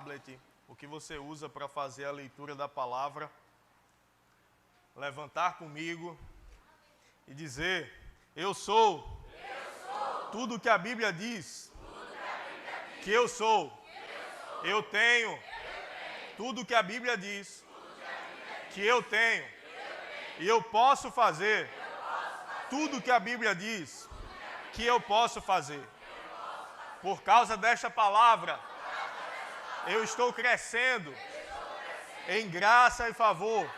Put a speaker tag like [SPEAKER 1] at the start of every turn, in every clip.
[SPEAKER 1] tablet, o que você usa para fazer a leitura da palavra, levantar comigo e dizer: eu sou tudo que a Bíblia diz que eu sou. Eu tenho tudo que a Bíblia diz que eu tenho. E eu posso fazer tudo que a Bíblia diz que eu posso fazer. Por causa desta palavra, eu estou crescendo em graça e favor,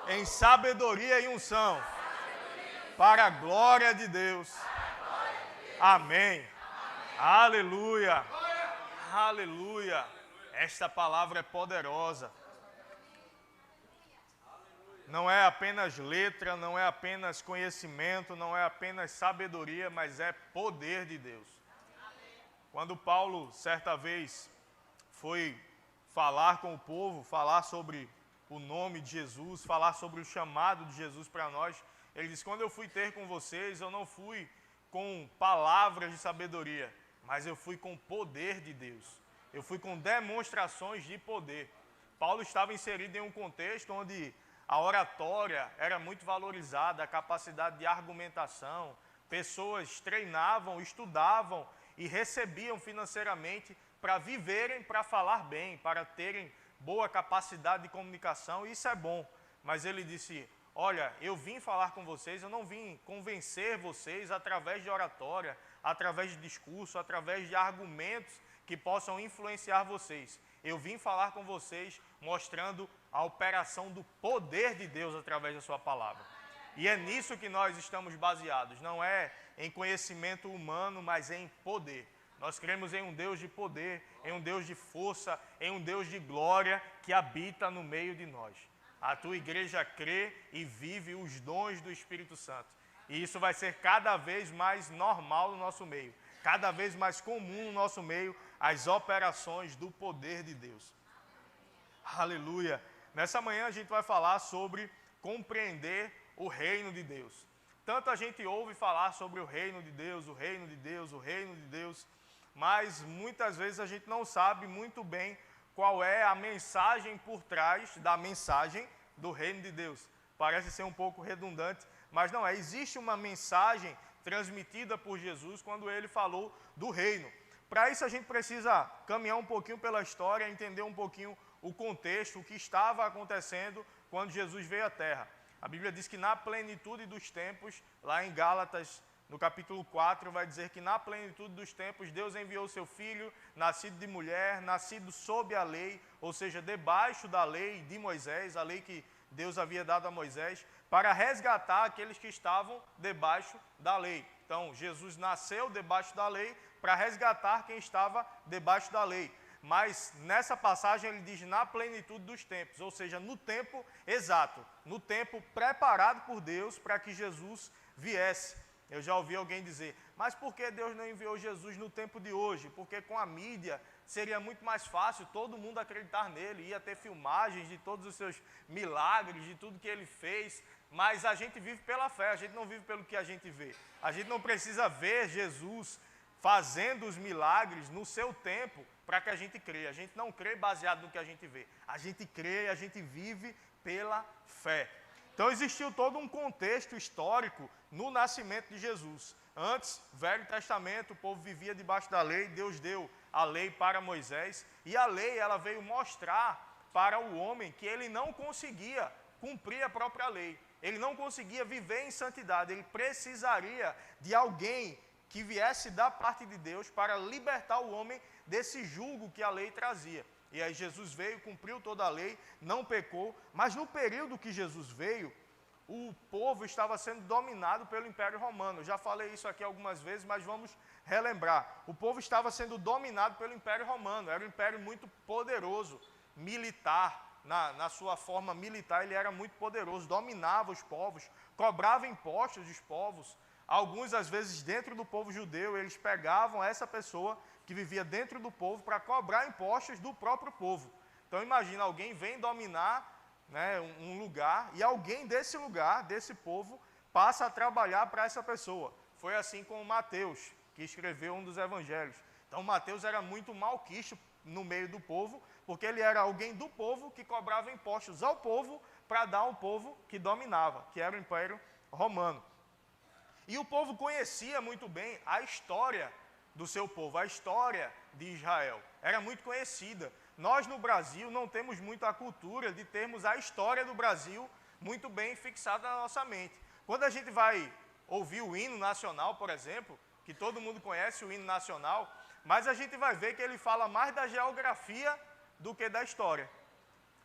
[SPEAKER 1] em sabedoria e unção, para a glória de Deus. Amém. Aleluia. Aleluia. Esta palavra é poderosa. Não é apenas letra, não é apenas conhecimento, não é apenas sabedoria, mas é poder de Deus. Quando Paulo, certa vez, foi falar com o povo, falar sobre o nome de Jesus, falar sobre o chamado de Jesus para nós, ele disse: quando eu fui ter com vocês, eu não fui com palavras de sabedoria, mas eu fui com poder de Deus. Eu fui com demonstrações de poder. Paulo estava inserido em um contexto onde a oratória era muito valorizada, a capacidade de argumentação. Pessoas treinavam, estudavam e recebiam financeiramente para viverem, para falar bem, para terem boa capacidade de comunicação. Isso é bom. Mas ele disse: olha, eu vim falar com vocês, eu não vim convencer vocês através de oratória, através de discurso, através de argumentos que possam influenciar vocês. Eu vim falar com vocês mostrando a operação do poder de Deus através da sua palavra. E é nisso que nós estamos baseados. Não é em conhecimento humano, mas em poder. Nós cremos em um Deus de poder, em um Deus de força, em um Deus de glória que habita no meio de nós. A tua igreja crê e vive os dons do Espírito Santo. E isso vai ser cada vez mais normal no nosso meio. Cada vez mais comum no nosso meio as operações do poder de Deus. Aleluia! Nessa manhã a gente vai falar sobre compreender o reino de Deus. Tanto a gente ouve falar sobre o reino de Deus, o reino de Deus, o reino de Deus, mas muitas vezes a gente não sabe muito bem qual é a mensagem por trás da mensagem do reino de Deus. Parece ser um pouco redundante, mas não é. Existe uma mensagem transmitida por Jesus quando ele falou do reino. Para isso a gente precisa caminhar um pouquinho pela história, entender um pouquinho o contexto, o que estava acontecendo quando Jesus veio à Terra. A Bíblia diz que na plenitude dos tempos, lá em Gálatas, no capítulo 4, vai dizer que na plenitude dos tempos, Deus enviou seu Filho, nascido de mulher, nascido sob a lei, ou seja, debaixo da lei de Moisés, a lei que Deus havia dado a Moisés, para resgatar aqueles que estavam debaixo da lei. Então, Jesus nasceu debaixo da lei para resgatar quem estava debaixo da lei. Mas nessa passagem ele diz na plenitude dos tempos, ou seja, no tempo exato, no tempo preparado por Deus para que Jesus viesse. Eu já ouvi alguém dizer: mas por que Deus não enviou Jesus no tempo de hoje? Porque com a mídia seria muito mais fácil todo mundo acreditar nele, ia ter filmagens de todos os seus milagres, de tudo que ele fez. Mas a gente vive pela fé, a gente não vive pelo que a gente vê. A gente não precisa ver Jesus fazendo os milagres no seu tempo para que a gente creia. A gente não crê baseado no que a gente vê. A gente crê e a gente vive pela fé. Então existiu todo um contexto histórico no nascimento de Jesus. Antes, Velho Testamento, o povo vivia debaixo da lei, Deus deu a lei para Moisés, e a lei ela veio mostrar para o homem que ele não conseguia cumprir a própria lei. Ele não conseguia viver em santidade, ele precisaria de alguém que viesse da parte de Deus para libertar o homem desse jugo que a lei trazia. E aí Jesus veio, cumpriu toda a lei, não pecou, mas no período que Jesus veio, o povo estava sendo dominado pelo Império Romano. Eu já falei isso aqui algumas vezes, mas vamos relembrar. O povo estava sendo dominado pelo Império Romano, era um império muito poderoso, militar, na sua forma militar ele era muito poderoso, dominava os povos, cobrava impostos dos povos. Alguns, às vezes, dentro do povo judeu, eles pegavam essa pessoa que vivia dentro do povo para cobrar impostos do próprio povo. Então, imagina, alguém vem dominar, né, um lugar e alguém desse lugar, desse povo, passa a trabalhar para essa pessoa. Foi assim com Mateus, que escreveu um dos evangelhos. Então, Mateus era muito malquisto no meio do povo, porque ele era alguém do povo que cobrava impostos ao povo para dar ao povo que dominava, que era o Império Romano. E o povo conhecia muito bem a história do seu povo, a história de Israel. Era muito conhecida. Nós no Brasil não temos muito a cultura de termos a história do Brasil muito bem fixada na nossa mente. Quando a gente vai ouvir o hino nacional, por exemplo, que todo mundo conhece o hino nacional, mas a gente vai ver que ele fala mais da geografia do que da história.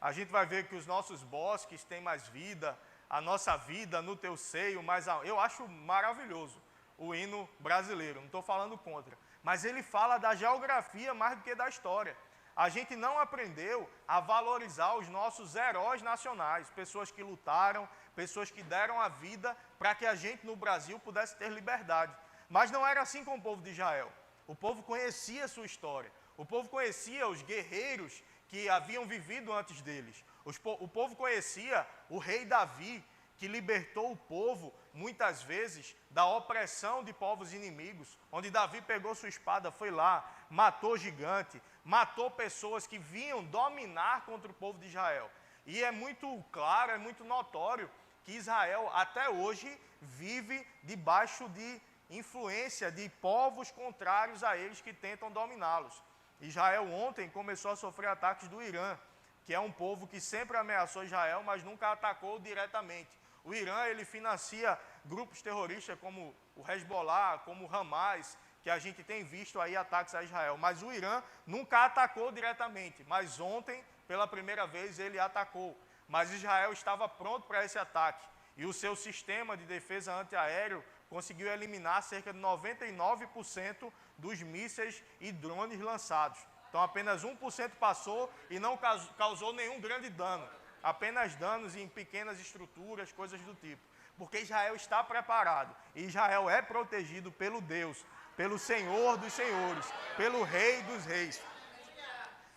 [SPEAKER 1] A gente vai ver que os nossos bosques têm mais vida, a nossa vida no teu seio, mas eu acho maravilhoso o hino brasileiro, não estou falando contra, mas ele fala da geografia mais do que da história. A gente não aprendeu a valorizar os nossos heróis nacionais, pessoas que lutaram, pessoas que deram a vida para que a gente no Brasil pudesse ter liberdade. Mas não era assim com o povo de Israel. O povo conhecia a sua história, o povo conhecia os guerreiros que haviam vivido antes deles. O povo conhecia o rei Davi, que libertou o povo, muitas vezes, da opressão de povos inimigos, onde Davi pegou sua espada, foi lá, matou gigante, matou pessoas que vinham dominar contra o povo de Israel. E é muito claro, é muito notório que Israel, até hoje, vive debaixo de influência de povos contrários a eles que tentam dominá-los. Israel ontem começou a sofrer ataques do Irã, que é um povo que sempre ameaçou Israel, mas nunca atacou diretamente. O Irã, ele financia grupos terroristas como o Hezbollah, como o Hamas, que a gente tem visto aí ataques a Israel. Mas o Irã nunca atacou diretamente, mas ontem, pela primeira vez, ele atacou. Mas Israel estava pronto para esse ataque. E o seu sistema de defesa antiaéreo conseguiu eliminar cerca de 99% dos mísseis e drones lançados. Então apenas 1% passou e não causou nenhum grande dano. Apenas danos em pequenas estruturas, coisas do tipo. Porque Israel está preparado. E Israel é protegido pelo Deus, pelo Senhor dos senhores, pelo Rei dos reis.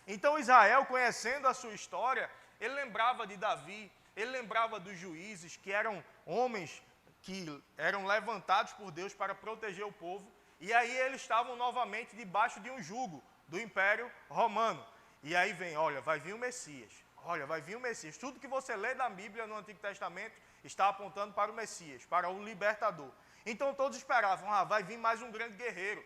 [SPEAKER 1] Então Israel, conhecendo a sua história, ele lembrava de Davi, ele lembrava dos juízes, que eram homens que eram levantados por Deus para proteger o povo. E aí eles estavam novamente debaixo de um jugo do Império Romano. E aí vem, olha, vai vir o Messias. Olha, vai vir o Messias. Tudo que você lê da Bíblia no Antigo Testamento está apontando para o Messias, para o libertador. Então todos esperavam, vai vir mais um grande guerreiro.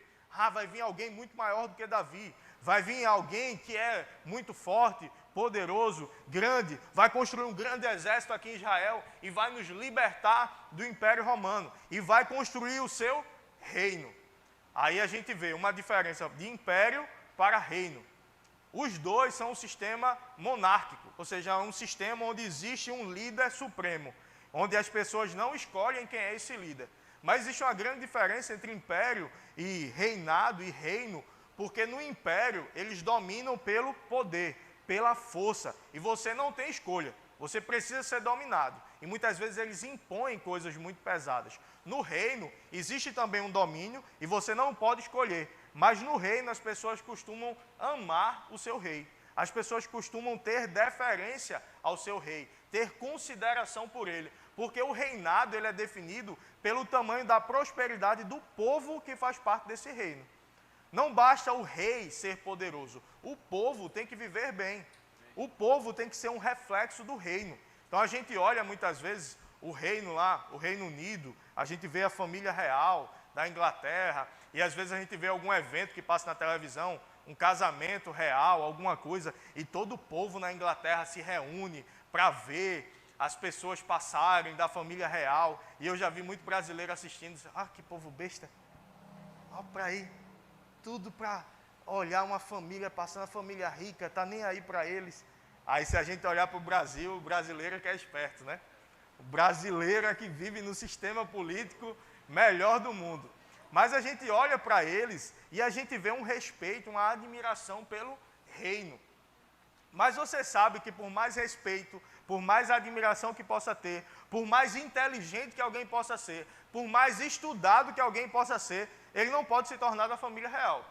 [SPEAKER 1] Vai vir alguém muito maior do que Davi. Vai vir alguém que é muito forte, poderoso, grande. Vai construir um grande exército aqui em Israel e vai nos libertar do Império Romano. E vai construir o seu reino. Aí a gente vê uma diferença de império para reino. Os dois são um sistema monárquico, ou seja, um sistema onde existe um líder supremo, onde as pessoas não escolhem quem é esse líder. Mas existe uma grande diferença entre império e reinado e reino, porque no império eles dominam pelo poder, pela força, e você não tem escolha, você precisa ser dominado. E muitas vezes eles impõem coisas muito pesadas. No reino existe também um domínio e você não pode escolher. Mas no reino as pessoas costumam amar o seu rei. As pessoas costumam ter deferência ao seu rei, ter consideração por ele. Porque o reinado ele é definido pelo tamanho da prosperidade do povo que faz parte desse reino. Não basta o rei ser poderoso, o povo tem que viver bem. O povo tem que ser um reflexo do reino. Então a gente olha muitas vezes o reino lá, o Reino Unido, a gente vê a família real da Inglaterra, e às vezes a gente vê algum evento que passa na televisão, um casamento real, alguma coisa, e todo o povo na Inglaterra se reúne para ver as pessoas passarem da família real. E eu já vi muito brasileiro assistindo, que povo besta, olha para aí, tudo para olhar uma família passando, a família rica, está nem aí para eles. Aí se a gente olhar para o Brasil, o brasileiro é que é esperto, né? O brasileiro é que vive no sistema político melhor do mundo. Mas a gente olha para eles e a gente vê um respeito, uma admiração pelo reino. Mas você sabe que por mais respeito, por mais admiração que possa ter, por mais inteligente que alguém possa ser, por mais estudado que alguém possa ser, ele não pode se tornar da família real.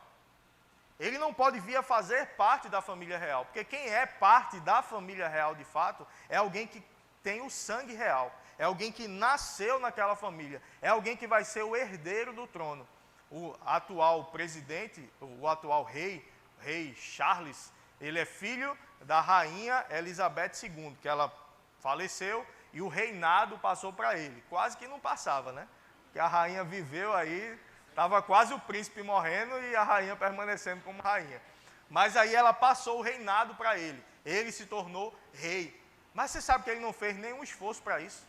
[SPEAKER 1] Ele não pode vir a fazer parte da família real, porque quem é parte da família real de fato é alguém que tem o sangue real, é alguém que nasceu naquela família, é alguém que vai ser o herdeiro do trono. O atual presidente, o atual rei, rei Charles, ele é filho da rainha Elizabeth II, que ela faleceu e o reinado passou para ele. Quase que não passava, né? Porque a rainha viveu aí, estava quase o príncipe morrendo e a rainha permanecendo como rainha. Mas aí ela passou o reinado para ele. Ele se tornou rei. Mas você sabe que ele não fez nenhum esforço para isso.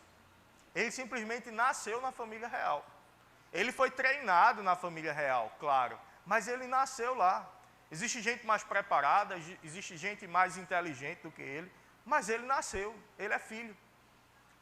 [SPEAKER 1] Ele simplesmente nasceu na família real. Ele foi treinado na família real, claro, mas ele nasceu lá. Existe gente mais preparada, existe gente mais inteligente do que ele, mas ele nasceu, ele é filho.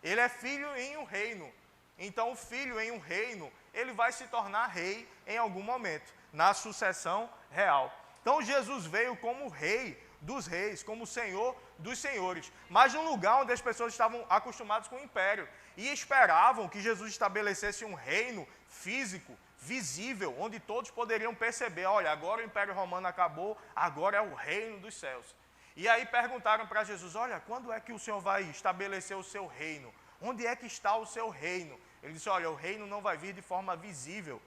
[SPEAKER 1] Ele é filho em um reino. Então o filho em um reino, ele vai se tornar rei em algum momento, na sucessão real. Então Jesus veio como rei dos reis, como Senhor dos senhores, mas num lugar onde as pessoas estavam acostumadas com o império e esperavam que Jesus estabelecesse um reino físico, visível, onde todos poderiam perceber, olha, agora o Império Romano acabou, agora é o reino dos céus. E aí perguntaram para Jesus, olha, quando é que o Senhor vai estabelecer o seu reino? Onde é que está o seu reino? Ele disse, olha, o reino não vai vir de forma visível.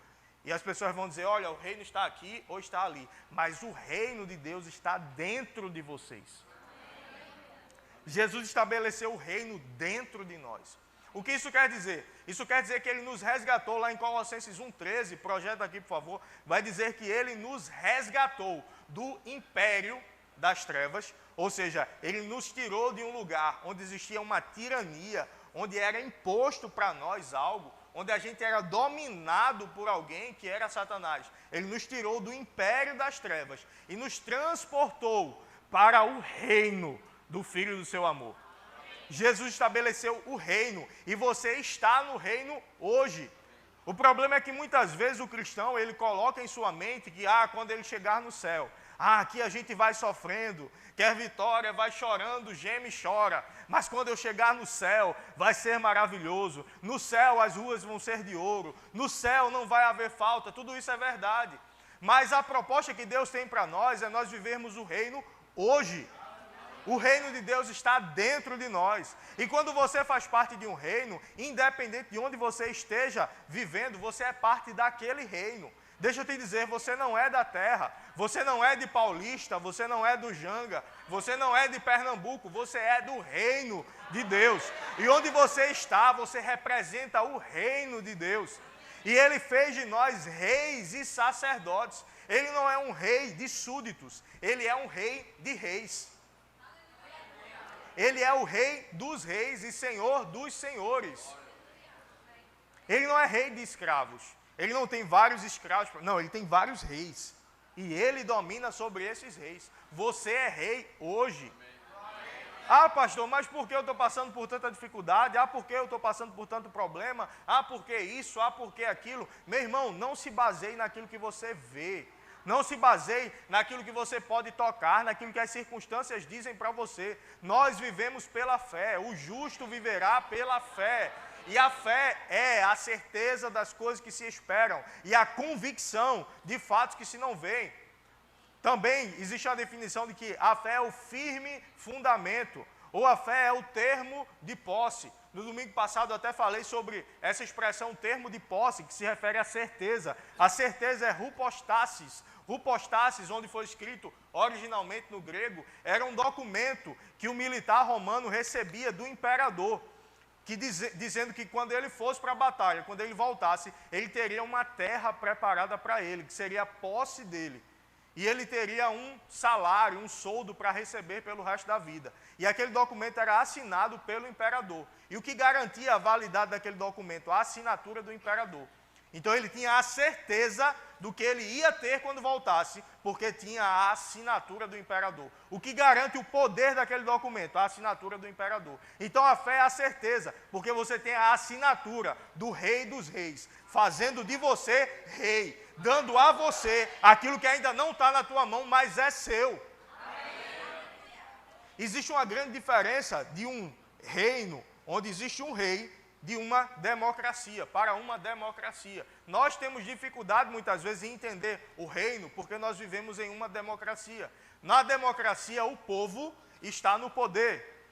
[SPEAKER 1] E as pessoas vão dizer, olha, o reino está aqui ou está ali. Mas o reino de Deus está dentro de vocês. Jesus estabeleceu o reino dentro de nós. O que isso quer dizer? Isso quer dizer que ele nos resgatou lá em Colossenses 1,13, projeta aqui por favor, vai dizer que ele nos resgatou do império das trevas, ou seja, ele nos tirou de um lugar onde existia uma tirania, onde era imposto para nós algo, onde a gente era dominado por alguém que era Satanás. Ele nos tirou do império das trevas e nos transportou para o reino do Filho do seu amor. Jesus estabeleceu o reino e você está no reino hoje. O problema é que muitas vezes o cristão, ele coloca em sua mente que, quando ele chegar no céu, aqui a gente vai sofrendo, quer vitória, vai chorando, geme e chora, mas quando eu chegar no céu, vai ser maravilhoso, no céu as ruas vão ser de ouro, no céu não vai haver falta, tudo isso é verdade. Mas a proposta que Deus tem para nós é nós vivermos o reino hoje. O reino de Deus está dentro de nós. E quando você faz parte de um reino, independente de onde você esteja vivendo, você é parte daquele reino. Deixa eu te dizer, você não é da terra, você não é de Paulista, você não é do Janga, você não é de Pernambuco, você é do reino de Deus. E onde você está, você representa o reino de Deus. E Ele fez de nós reis e sacerdotes. Ele não é um rei de súditos, Ele é um rei de reis. Ele é o rei dos reis e senhor dos senhores. Ele não é rei de escravos. Ele não tem vários escravos. Não, ele tem vários reis. E ele domina sobre esses reis. Você é rei hoje. Pastor, mas por que eu estou passando por tanta dificuldade? Por que eu estou passando por tanto problema? Por que isso? Por que aquilo? Meu irmão, não se baseie naquilo que você vê. Não se baseie naquilo que você pode tocar, naquilo que as circunstâncias dizem para você. Nós vivemos pela fé, o justo viverá pela fé. E a fé é a certeza das coisas que se esperam e a convicção de fatos que se não veem. Também existe a definição de que a fé é o firme fundamento, ou a fé é o termo de posse. No domingo passado eu até falei sobre essa expressão termo de posse, que se refere à certeza. A certeza é hupostasis. Hupostasis, onde foi escrito originalmente no grego, era um documento que o militar romano recebia do imperador, dizendo que quando ele fosse para a batalha, quando ele voltasse, ele teria uma terra preparada para ele, que seria a posse dele. E ele teria um salário, um soldo para receber pelo resto da vida. E aquele documento era assinado pelo imperador. E o que garantia a validade daquele documento? A assinatura do imperador. Então ele tinha a certeza do que ele ia ter quando voltasse, porque tinha a assinatura do imperador. O que garante o poder daquele documento? A assinatura do imperador. Então a fé é a certeza, porque você tem a assinatura do Rei dos Reis, fazendo de você rei, dando a você aquilo que ainda não está na tua mão, mas é seu. Existe uma grande diferença de um reino, onde existe um rei, de uma democracia, para uma democracia. Nós temos dificuldade muitas vezes em entender o reino, porque nós vivemos em uma democracia. Na democracia, o povo está no poder.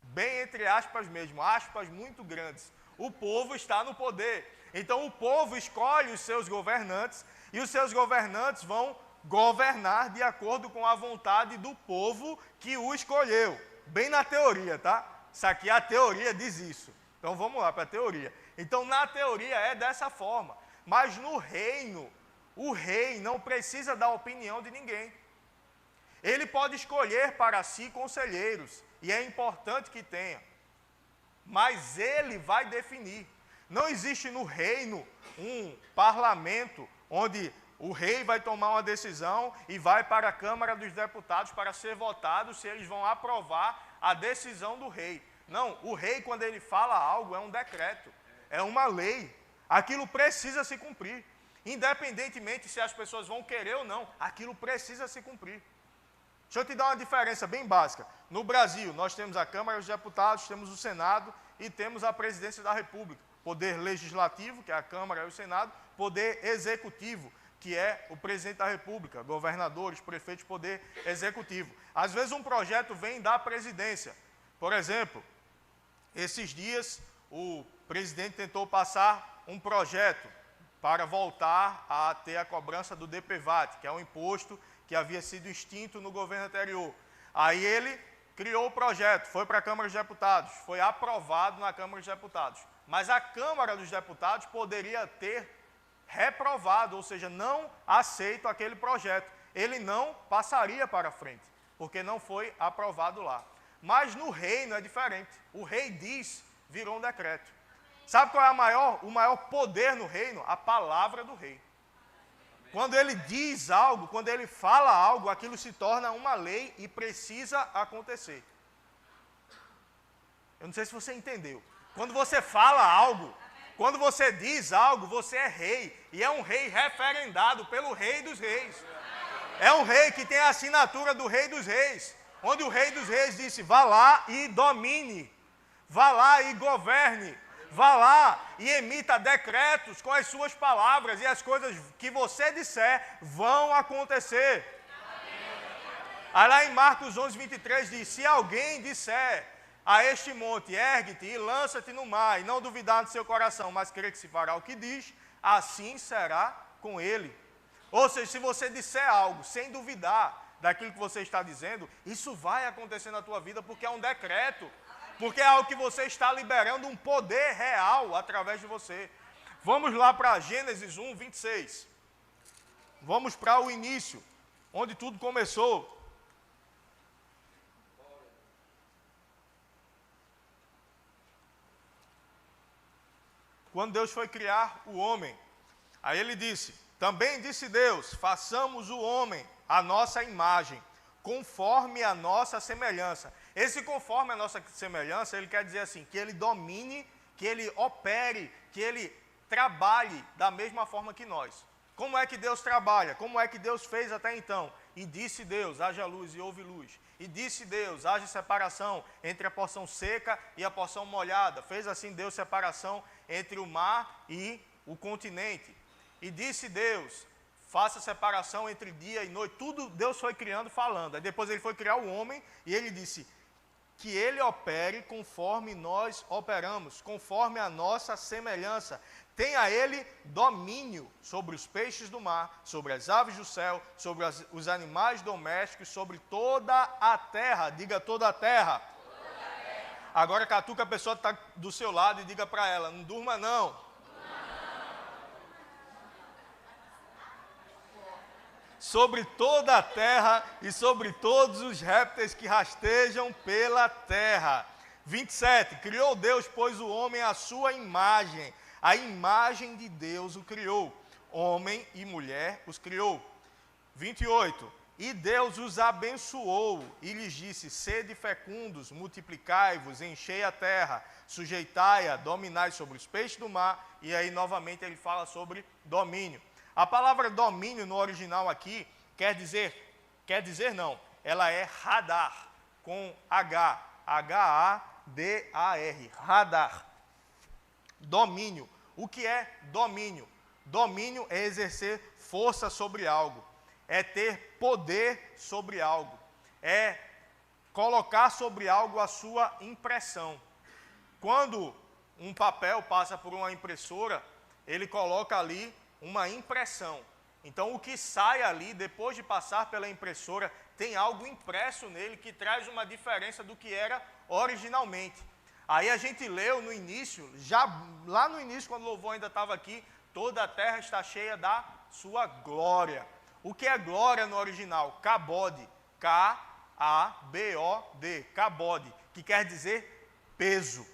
[SPEAKER 1] Bem entre aspas mesmo, aspas muito grandes. O povo está no poder. Então o povo escolhe os seus governantes, e os seus governantes vão governar de acordo com a vontade do povo que o escolheu. Bem na teoria, tá? Isso aqui, a teoria diz isso. Então vamos lá para a teoria. Então na teoria é dessa forma. Mas no reino, o rei não precisa da opinião de ninguém. Ele pode escolher para si conselheiros, e é importante que tenha. Mas ele vai definir. Não existe no reino um parlamento onde o rei vai tomar uma decisão e vai para a Câmara dos Deputados para ser votado se eles vão aprovar a decisão do rei. Não, o rei, quando ele fala algo, é um decreto, é uma lei. Aquilo precisa se cumprir. Independentemente se as pessoas vão querer ou não, aquilo precisa se cumprir. Deixa eu te dar uma diferença bem básica. No Brasil, nós temos a Câmara dos Deputados, temos o Senado e temos a Presidência da República. Poder legislativo, que é a Câmara e o Senado, poder executivo, que é o presidente da República, governadores, prefeitos, poder executivo. Às vezes um projeto vem da presidência. Por exemplo, esses dias o presidente tentou passar um projeto para voltar a ter a cobrança do DPVAT, que é um imposto que havia sido extinto no governo anterior. Aí ele criou o projeto, foi para a Câmara dos Deputados, foi aprovado na Câmara dos Deputados. Mas a Câmara dos Deputados poderia ter reprovado, ou seja, não aceito aquele projeto. Ele não passaria para frente, porque não foi aprovado lá. Mas no reino é diferente. O rei diz, virou um decreto. Sabe qual é o maior poder no reino? A palavra do rei. Quando ele diz algo, quando ele fala algo, aquilo se torna uma lei e precisa acontecer. Eu não sei se você entendeu. Quando você fala algo, quando você diz algo, você é rei. E é um rei referendado pelo Rei dos Reis. É um rei que tem a assinatura do Rei dos Reis. Onde o Rei dos Reis disse, vá lá e domine. Vá lá e governe. Vá lá e emita decretos com as suas palavras. E as coisas que você disser vão acontecer. Aí lá em Marcos 11, 23 diz, se alguém disser a este monte, ergue-te e lança-te no mar, e não duvidar no seu coração, mas crer que se fará o que diz, assim será com ele. Ou seja, se você disser algo sem duvidar daquilo que você está dizendo, isso vai acontecer na tua vida, porque é um decreto, porque é algo que você está liberando um poder real através de você. Vamos lá para Gênesis 1, 26. Vamos para o início, onde tudo começou. Quando Deus foi criar o homem, aí ele disse, também disse Deus, façamos o homem à nossa imagem, conforme a nossa semelhança. Esse conforme a nossa semelhança, ele quer dizer assim, que ele domine, que ele opere, que ele trabalhe da mesma forma que nós. Como é que Deus trabalha? Como é que Deus fez até então? E disse Deus, haja luz e houve luz. E disse Deus, haja separação entre a porção seca e a porção molhada. Fez assim Deus separação entre o mar e o continente. E disse Deus, faça separação entre dia e noite. Tudo Deus foi criando falando. Aí depois ele foi criar o homem e ele disse que ele opere conforme nós operamos, conforme a nossa semelhança. Tenha ele domínio sobre os peixes do mar, sobre as aves do céu, sobre os animais domésticos, sobre toda a terra. Diga toda a terra. Toda a terra. Agora catuca a pessoa que está do seu lado e diga para ela, não durma não. Sobre toda a terra e sobre todos os répteis que rastejam pela terra. 27. Criou Deus, pois, o homem à sua imagem. A imagem de Deus o criou. Homem e mulher os criou. 28. E Deus os abençoou e lhes disse, sede fecundos, multiplicai-vos, enchei a terra, sujeitai-a, dominai sobre os peixes do mar. E aí, novamente, ele fala sobre domínio. A palavra domínio no original aqui quer dizer não, ela é radar, com H, H-A-D-A-R, radar. Domínio. O que é domínio? Domínio é exercer força sobre algo, é ter poder sobre algo, é colocar sobre algo a sua impressão. Quando um papel passa por uma impressora, ele coloca ali uma impressão. Então, o que sai ali, depois de passar pela impressora, tem algo impresso nele que traz uma diferença do que era originalmente. Aí a gente leu no início, já lá no início, quando o louvor ainda estava aqui, toda a terra está cheia da sua glória. O que é glória no original? Kabod, K-A-B-O-D, Kabod, que quer dizer peso,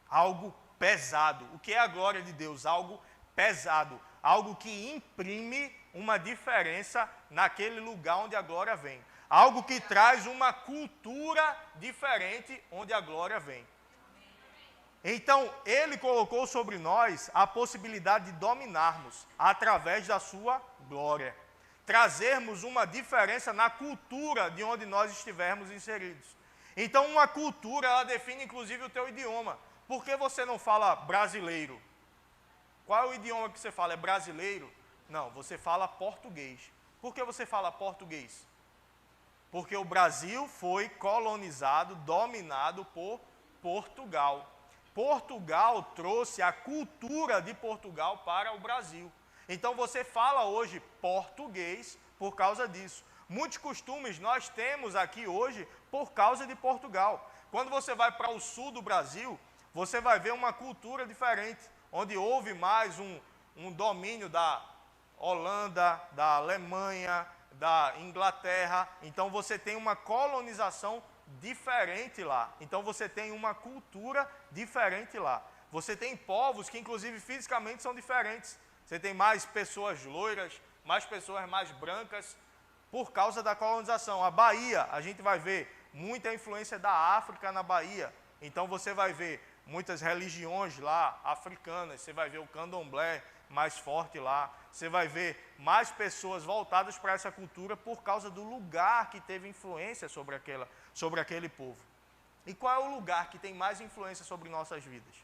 [SPEAKER 1] algo pesado. O que é a glória de Deus? Algo pesado, algo que imprime uma diferença naquele lugar onde a glória vem. Algo que traz uma cultura diferente onde a glória vem. Então, ele colocou sobre nós a possibilidade de dominarmos através da sua glória. Trazermos uma diferença na cultura de onde nós estivermos inseridos. Então, uma cultura, ela define inclusive o teu idioma. Por que você não fala brasileiro? Qual é o idioma que você fala? É brasileiro? Não, você fala português. Por que você fala português? Porque o Brasil foi colonizado, dominado por Portugal. Portugal trouxe a cultura de Portugal para o Brasil. Então você fala hoje português por causa disso. Muitos costumes nós temos aqui hoje por causa de Portugal. Quando você vai para o sul do Brasil, você vai ver uma cultura diferente, onde houve mais um domínio da Holanda, da Alemanha, da Inglaterra. Então você tem uma colonização diferente lá. Então você tem uma cultura diferente lá. Você tem povos que inclusive fisicamente são diferentes. Você tem mais pessoas loiras, mais pessoas mais brancas, por causa da colonização. A Bahia, a gente vai ver muita influência da África na Bahia. Então você vai ver muitas religiões lá, africanas. Você vai ver o candomblé mais forte lá. Você vai ver mais pessoas voltadas para essa cultura por causa do lugar que teve influência sobre aquele povo. E qual é o lugar que tem mais influência sobre nossas vidas?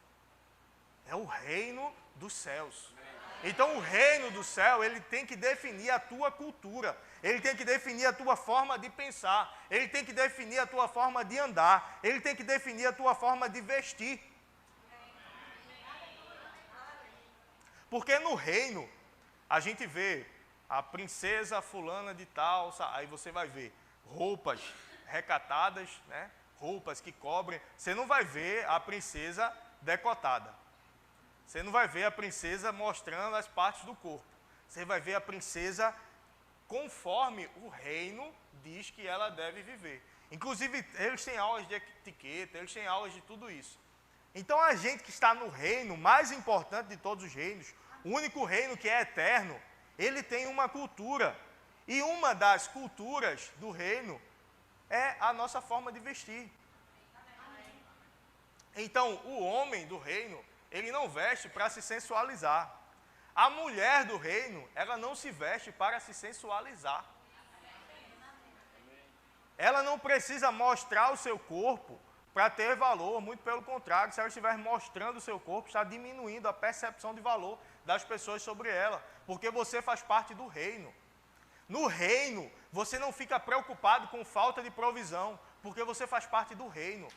[SPEAKER 1] É o reino dos céus. Então o reino do céu, ele tem que definir a tua cultura, ele tem que definir a tua forma de pensar, ele tem que definir a tua forma de andar, ele tem que definir a tua forma de vestir. Porque no reino, a gente vê a princesa fulana de tal, aí você vai ver roupas recatadas, né? Roupas que cobrem. Você não vai ver a princesa decotada. Você não vai ver a princesa mostrando as partes do corpo. Você vai ver a princesa conforme o reino diz que ela deve viver. Inclusive, eles têm aulas de etiqueta, eles têm aulas de tudo isso. Então, a gente que está no reino mais importante de todos os reinos, o único reino que é eterno, ele tem uma cultura. E uma das culturas do reino é a nossa forma de vestir. Então, o homem do reino, ele não veste para se sensualizar. A mulher do reino, ela não se veste para se sensualizar. Ela não precisa mostrar o seu corpo para ter valor, muito pelo contrário, se ela estiver mostrando o seu corpo, está diminuindo a percepção de valor das pessoas sobre ela, porque você faz parte do reino. No reino, você não fica preocupado com falta de provisão, porque você faz parte do reino.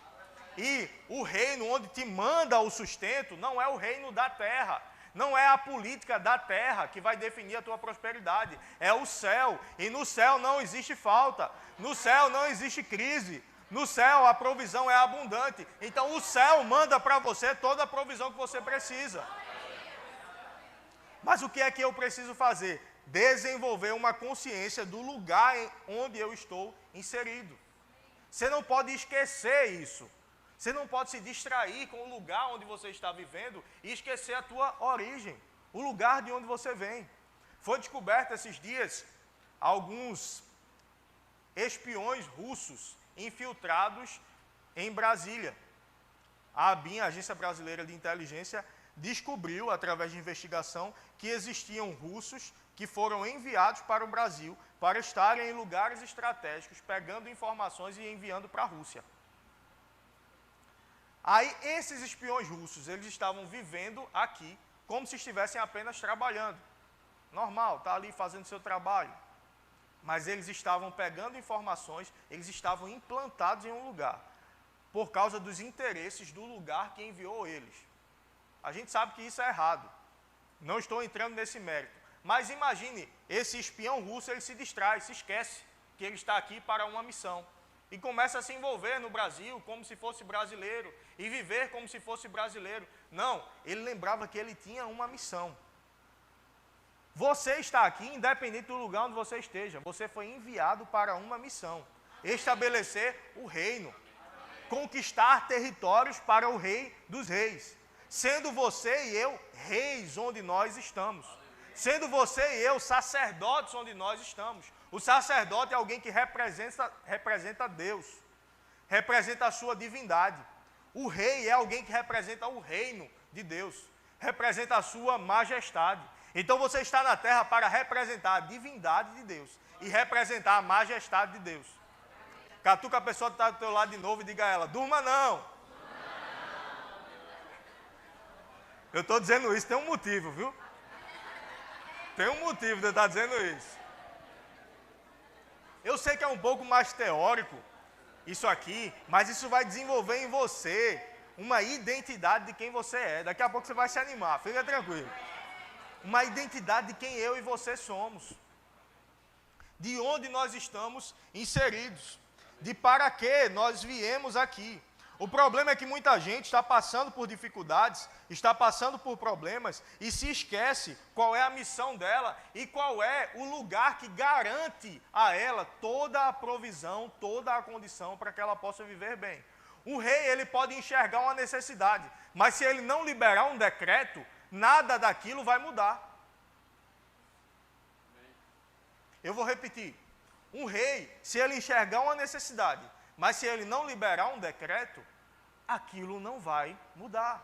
[SPEAKER 1] E o reino onde te manda o sustento não é o reino da terra, não é a política da terra que vai definir a tua prosperidade, é o céu. E no céu não existe falta, no céu não existe crise, no céu a provisão é abundante. Então o céu manda para você toda a provisão que você precisa. Mas o que é que eu preciso fazer? Desenvolver uma consciência do lugar onde eu estou inserido. Você não pode esquecer isso. Você não pode se distrair com o lugar onde você está vivendo e esquecer a tua origem, o lugar de onde você vem. Foi descoberto esses dias alguns espiões russos infiltrados em Brasília. A ABIN, a Agência Brasileira de Inteligência, descobriu, através de investigação, que existiam russos que foram enviados para o Brasil para estarem em lugares estratégicos, pegando informações e enviando para a Rússia. Aí, esses espiões russos, eles estavam vivendo aqui, como se estivessem apenas trabalhando. Normal, está ali fazendo seu trabalho. Mas eles estavam pegando informações, eles estavam implantados em um lugar, por causa dos interesses do lugar que enviou eles. A gente sabe que isso é errado. Não estou entrando nesse mérito. Mas imagine, esse espião russo, ele se distrai, se esquece que ele está aqui para uma missão. E começa a se envolver no Brasil como se fosse brasileiro, e viver como se fosse brasileiro. Não, ele lembrava que ele tinha uma missão. Você está aqui, independente do lugar onde você esteja, você foi enviado para uma missão. Estabelecer o reino. Conquistar territórios para o Rei dos Reis. Sendo você e eu reis onde nós estamos. Sendo você e eu sacerdotes onde nós estamos. O sacerdote é alguém que representa Deus. Representa a sua divindade. O rei é alguém que representa o reino de Deus. Representa a sua majestade. Então você está na terra para representar a divindade de Deus. E representar a majestade de Deus. Catuca a pessoa que está do teu lado de novo e diga a ela, durma não. Eu estou dizendo isso, tem um motivo, viu? Tem um motivo de eu estar dizendo isso. Eu sei que é um pouco mais teórico isso aqui, mas isso vai desenvolver em você uma identidade de quem você é. Daqui a pouco você vai se animar, fica tranquilo. Uma identidade de quem eu e você somos. De onde nós estamos inseridos. De para que nós viemos aqui. O problema é que muita gente está passando por dificuldades, está passando por problemas e se esquece qual é a missão dela e qual é o lugar que garante a ela toda a provisão, toda a condição para que ela possa viver bem. O rei, ele pode enxergar uma necessidade, mas se ele não liberar um decreto, nada daquilo vai mudar. Eu vou repetir. Um rei, se ele enxergar uma necessidade, mas se ele não liberar um decreto, aquilo não vai mudar.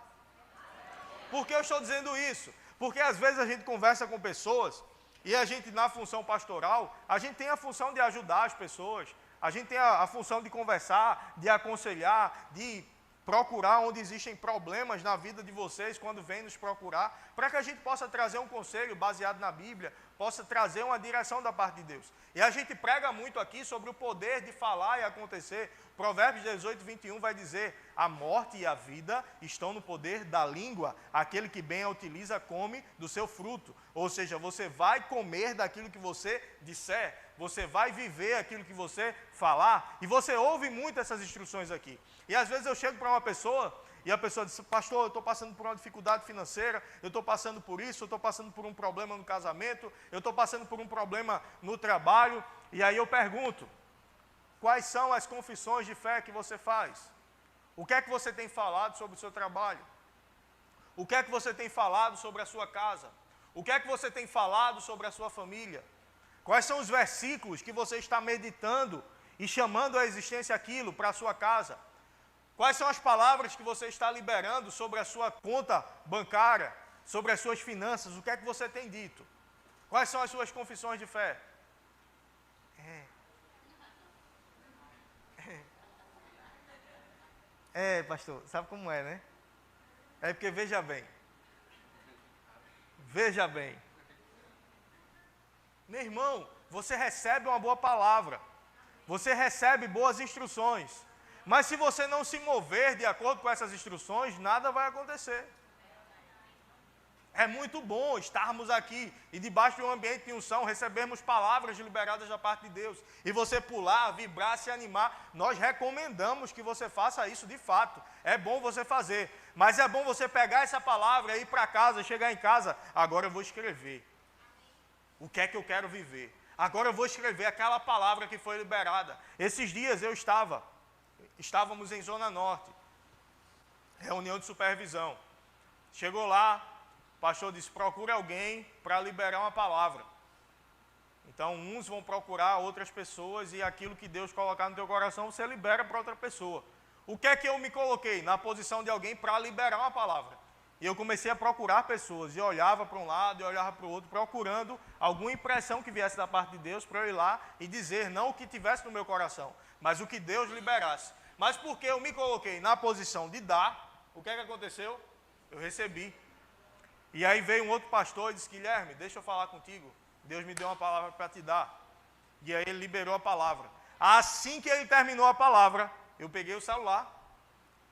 [SPEAKER 1] Por que eu estou dizendo isso? Porque às vezes a gente conversa com pessoas, e a gente na função pastoral, a gente tem a função de ajudar as pessoas, a gente tem a função de conversar, de aconselhar, de procurar onde existem problemas na vida de vocês, quando vêm nos procurar, para que a gente possa trazer um conselho baseado na Bíblia, possa trazer uma direção da parte de Deus. E a gente prega muito aqui sobre o poder de falar e acontecer. Provérbios 18, 21 vai dizer, a morte e a vida estão no poder da língua, aquele que bem a utiliza come do seu fruto. Ou seja, você vai comer daquilo que você disser, você vai viver aquilo que você falar, e você ouve muito essas instruções aqui. E às vezes eu chego para uma pessoa, e a pessoa diz, pastor, eu estou passando por uma dificuldade financeira, eu estou passando por isso, eu estou passando por um problema no casamento, eu estou passando por um problema no trabalho, e aí eu pergunto, quais são as confissões de fé que você faz? O que é que você tem falado sobre o seu trabalho? O que é que você tem falado sobre a sua casa? O que é que você tem falado sobre a sua família? Quais são os versículos que você está meditando e chamando à existência aquilo para a sua casa? Quais são as palavras que você está liberando sobre a sua conta bancária, sobre as suas finanças? O que é que você tem dito? Quais são as suas confissões de fé? Pastor, sabe como é, né? É porque veja bem. Veja bem. Meu irmão, você recebe uma boa palavra. Você recebe boas instruções. Mas se você não se mover de acordo com essas instruções, nada vai acontecer. É muito bom estarmos aqui e debaixo de um ambiente de unção, recebermos palavras liberadas da parte de Deus. E você pular, vibrar, se animar. Nós recomendamos que você faça isso de fato. É bom você fazer. Mas é bom você pegar essa palavra e ir para casa, chegar em casa. Agora eu vou escrever. O que é que eu quero viver? Agora eu vou escrever aquela palavra que foi liberada. Esses dias estávamos em Zona Norte. Reunião de supervisão. Chegou lá. O pastor disse, procure alguém para liberar uma palavra. Então, uns vão procurar outras pessoas e aquilo que Deus colocar no teu coração, você libera para outra pessoa. O que é que eu me coloquei? Na posição de alguém para liberar uma palavra. E eu comecei a procurar pessoas, e olhava para um lado e olhava para o outro, procurando alguma impressão que viesse da parte de Deus para eu ir lá e dizer, não o que tivesse no meu coração, mas o que Deus liberasse. Mas porque eu me coloquei na posição de dar, o que é que aconteceu? Eu recebi. E aí veio um outro pastor e disse, Guilherme, deixa eu falar contigo. Deus me deu uma palavra para te dar. E aí ele liberou a palavra. Assim que ele terminou a palavra, eu peguei o celular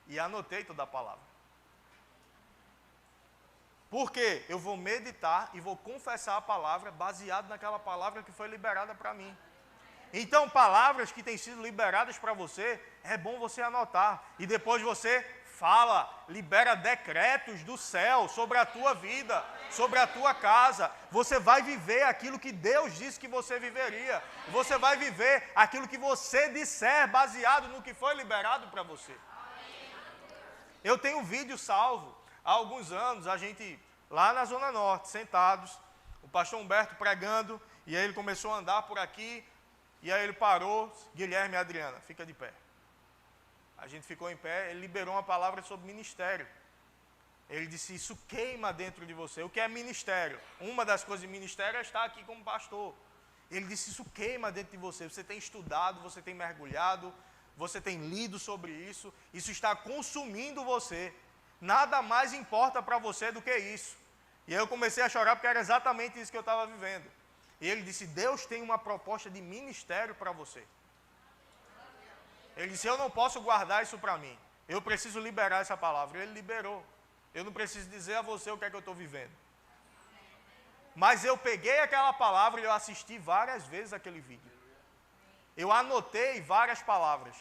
[SPEAKER 1] e anotei toda a palavra. Porque eu vou meditar e vou confessar a palavra baseado naquela palavra que foi liberada para mim. Então, palavras que têm sido liberadas para você, é bom você anotar. E depois você fala, libera decretos do céu sobre a tua vida, sobre a tua casa. Você vai viver aquilo que Deus disse que você viveria. Você vai viver aquilo que você disser, baseado no que foi liberado para você. Eu tenho um vídeo salvo. Há alguns anos, a gente, lá na Zona Norte, sentados, o pastor Humberto pregando, e aí ele começou a andar por aqui, e aí ele parou, Guilherme e Adriana, fica de pé. A gente ficou em pé, ele liberou uma palavra sobre ministério. Ele disse, isso queima dentro de você. O que é ministério? Uma das coisas de ministério é estar aqui como pastor. Ele disse, isso queima dentro de você. Você tem estudado, você tem mergulhado, você tem lido sobre isso. Isso está consumindo você. Nada mais importa para você do que isso. E aí eu comecei a chorar porque era exatamente isso que eu estava vivendo. E ele disse, Deus tem uma proposta de ministério para você. Ele disse, eu não posso guardar isso para mim. Eu preciso liberar essa palavra. Ele liberou. Eu não preciso dizer a você o que é que eu estou vivendo. Mas eu peguei aquela palavra e eu assisti várias vezes aquele vídeo. Eu anotei várias palavras.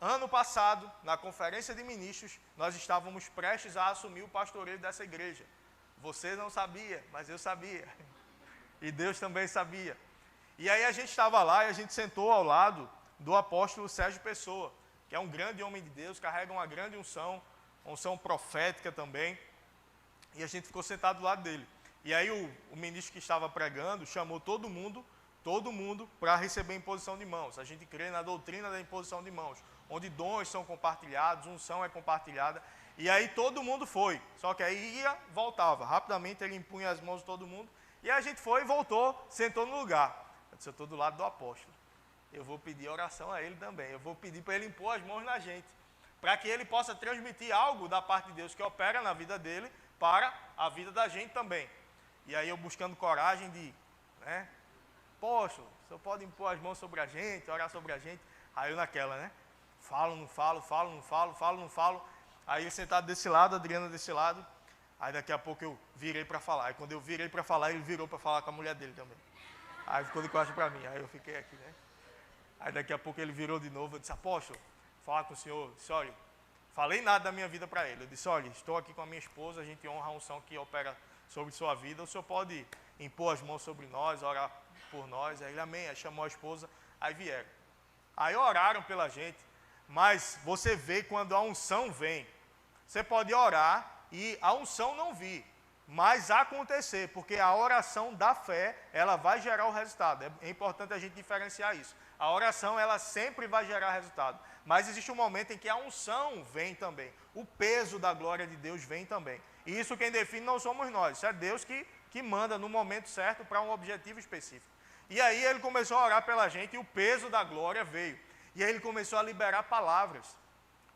[SPEAKER 1] Ano passado, na conferência de ministros, nós estávamos prestes a assumir o pastoreio dessa igreja. Você não sabia, mas eu sabia. E Deus também sabia. E aí a gente estava lá e a gente sentou ao lado do apóstolo Sérgio Pessoa, que é um grande homem de Deus, carrega uma grande unção profética também. E a gente ficou sentado do lado dele. E aí o ministro que estava pregando chamou todo mundo para receber imposição de mãos. A gente crê na doutrina da imposição de mãos, onde dons são compartilhados, unção é compartilhada. E aí todo mundo foi, só que aí ia, voltava. Rapidamente ele impunha as mãos de todo mundo. E a gente foi e voltou, sentou no lugar. Eu disse, eu estou do lado do apóstolo. Eu vou pedir oração a ele também. Eu vou pedir para ele impor as mãos na gente, para que ele possa transmitir algo da parte de Deus que opera na vida dele para a vida da gente também. E aí eu buscando coragem de, apóstolo, o senhor pode impor as mãos sobre a gente, orar sobre a gente. Aí eu naquela, falo, não falo, falo, não falo, falo, não falo. Aí ele sentado desse lado, a Adriana desse lado. Aí daqui a pouco eu virei para falar. Aí quando eu virei para falar, ele virou para falar com a mulher dele também. Aí ficou de costas para mim. Aí eu fiquei aqui, Aí daqui a pouco ele virou de novo. Eu disse, apóstolo, fala com o senhor. Eu disse, olha, falei nada da minha vida para ele. Eu disse, olha, estou aqui com a minha esposa, a gente honra a unção que opera sobre sua vida. O senhor pode impor as mãos sobre nós, orar por nós. Aí ele, amém. Aí chamou a esposa, aí vieram. Aí oraram pela gente. Mas você vê quando a unção vem. Você pode orar e a unção não vir, mas acontecer, porque a oração da fé, ela vai gerar o resultado. É importante a gente diferenciar isso. A oração, ela sempre vai gerar resultado, mas existe um momento em que a unção vem também. O peso da glória de Deus vem também. E isso quem define não somos nós, isso é Deus que manda no momento certo para um objetivo específico. E aí ele começou a orar pela gente e o peso da glória veio. E aí ele começou a liberar palavras.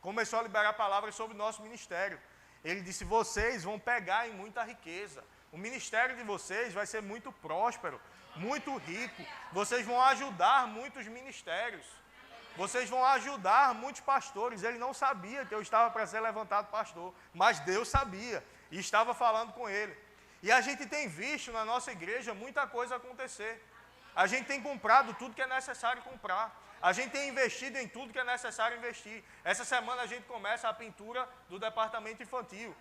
[SPEAKER 1] Começou a liberar palavras sobre o nosso ministério. Ele disse, vocês vão pegar em muita riqueza. O ministério de vocês vai ser muito próspero, muito rico. Vocês vão ajudar muitos ministérios. Vocês vão ajudar muitos pastores. Ele não sabia que eu estava para ser levantado pastor, mas Deus sabia e estava falando com ele. E a gente tem visto na nossa igreja muita coisa acontecer. A gente tem comprado tudo que é necessário comprar. A gente tem investido em tudo que é necessário investir. Essa semana a gente começa a pintura do departamento infantil.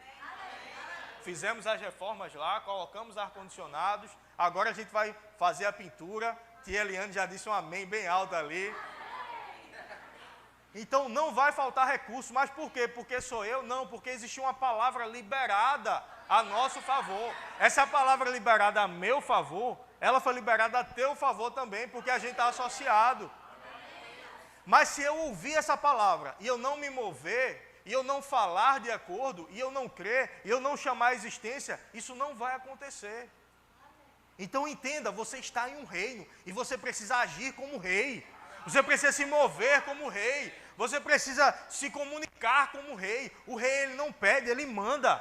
[SPEAKER 1] Fizemos as reformas lá, colocamos ar-condicionados. Agora a gente vai fazer a pintura. Tia Eliane já disse um amém bem alto ali. Então não vai faltar recurso. Mas por quê? Porque sou eu? Não, porque existe uma palavra liberada a nosso favor. Essa palavra liberada a meu favor, ela foi liberada a teu favor também, porque a gente está associado. Mas se eu ouvir essa palavra e eu não me mover, e eu não falar de acordo, e eu não crer, e eu não chamar a existência, isso não vai acontecer. Então entenda, você está em um reino, e você precisa agir como rei. Você precisa se mover como rei. Você precisa se comunicar como rei. O rei, ele não pede, ele manda.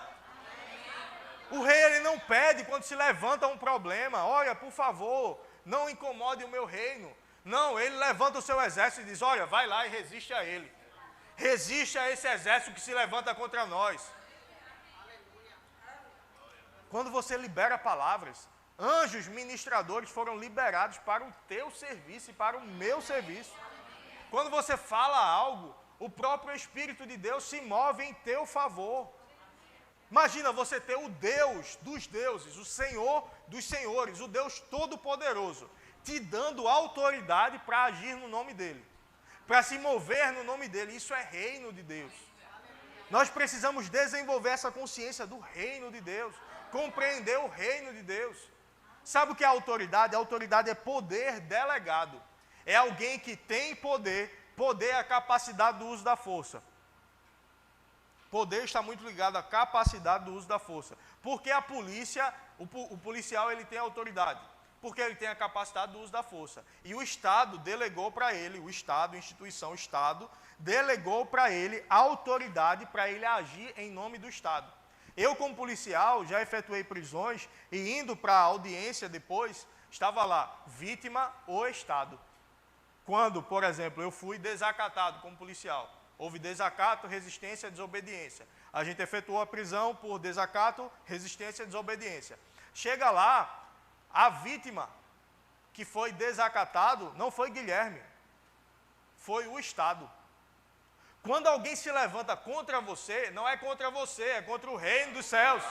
[SPEAKER 1] O rei, ele não pede quando se levanta um problema. Olha, por favor, não incomode o meu reino. Não, ele levanta o seu exército e diz, olha, vai lá e resiste a ele. Resiste a esse exército que se levanta contra nós. Quando você libera palavras, anjos ministradores foram liberados para o teu serviço e para o meu serviço. Quando você fala algo, o próprio Espírito de Deus se move em teu favor. Imagina você ter o Deus dos deuses, o Senhor dos senhores, o Deus Todo-Poderoso, te dando autoridade para agir no nome dEle, para se mover no nome dEle. Isso é reino de Deus. Nós precisamos desenvolver essa consciência do reino de Deus, compreender o reino de Deus. Sabe o que é autoridade? A autoridade é poder delegado. É alguém que tem poder, poder é a capacidade do uso da força. Poder está muito ligado à capacidade do uso da força. Porque a polícia, o policial, ele tem autoridade. Porque ele tem a capacidade do uso da força. E o Estado delegou para ele, o Estado, instituição Estado, delegou para ele a autoridade para ele agir em nome do Estado. Eu, como policial, já efetuei prisões e indo para a audiência depois, estava lá, vítima ou Estado. Quando, por exemplo, eu fui desacatado como policial. Houve desacato, resistência, desobediência. A gente efetuou a prisão por desacato, resistência e desobediência. Chega lá, a vítima que foi desacatado não foi Guilherme, foi o Estado. Quando alguém se levanta contra você, não é contra você, é contra o reino dos céus.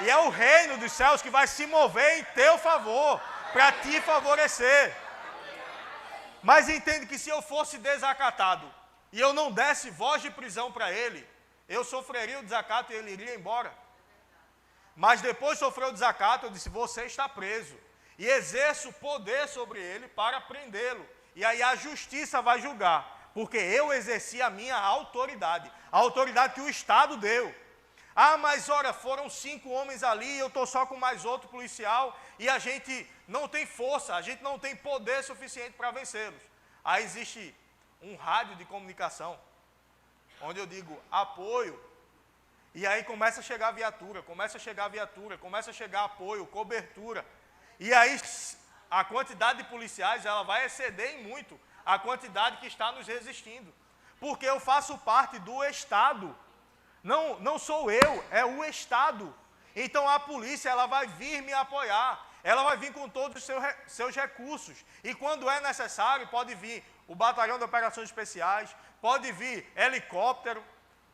[SPEAKER 1] E é o reino dos céus que vai se mover em teu favor, para te favorecer. Mas entende que se eu fosse desacatado, e eu não desse voz de prisão para ele, eu sofreria o desacato e ele iria embora. Mas depois sofreu o desacato, eu disse, você está preso. E exerço poder sobre ele para prendê-lo. E aí a justiça vai julgar, porque eu exerci a minha autoridade. A autoridade que o Estado deu. Ah, mas ora, foram 5 homens ali, eu estou só com mais outro policial, e a gente não tem força, a gente não tem poder suficiente para vencê-los. Aí existe um rádio de comunicação, onde eu digo apoio, e aí começa a chegar viatura, começa a chegar apoio, cobertura, e aí a quantidade de policiais, ela vai exceder em muito a quantidade que está nos resistindo, porque eu faço parte do Estado, não sou eu, é o Estado. Então a polícia, ela vai vir me apoiar, ela vai vir com todos os seus recursos, e quando é necessário, pode vir o batalhão de operações especiais, pode vir helicóptero,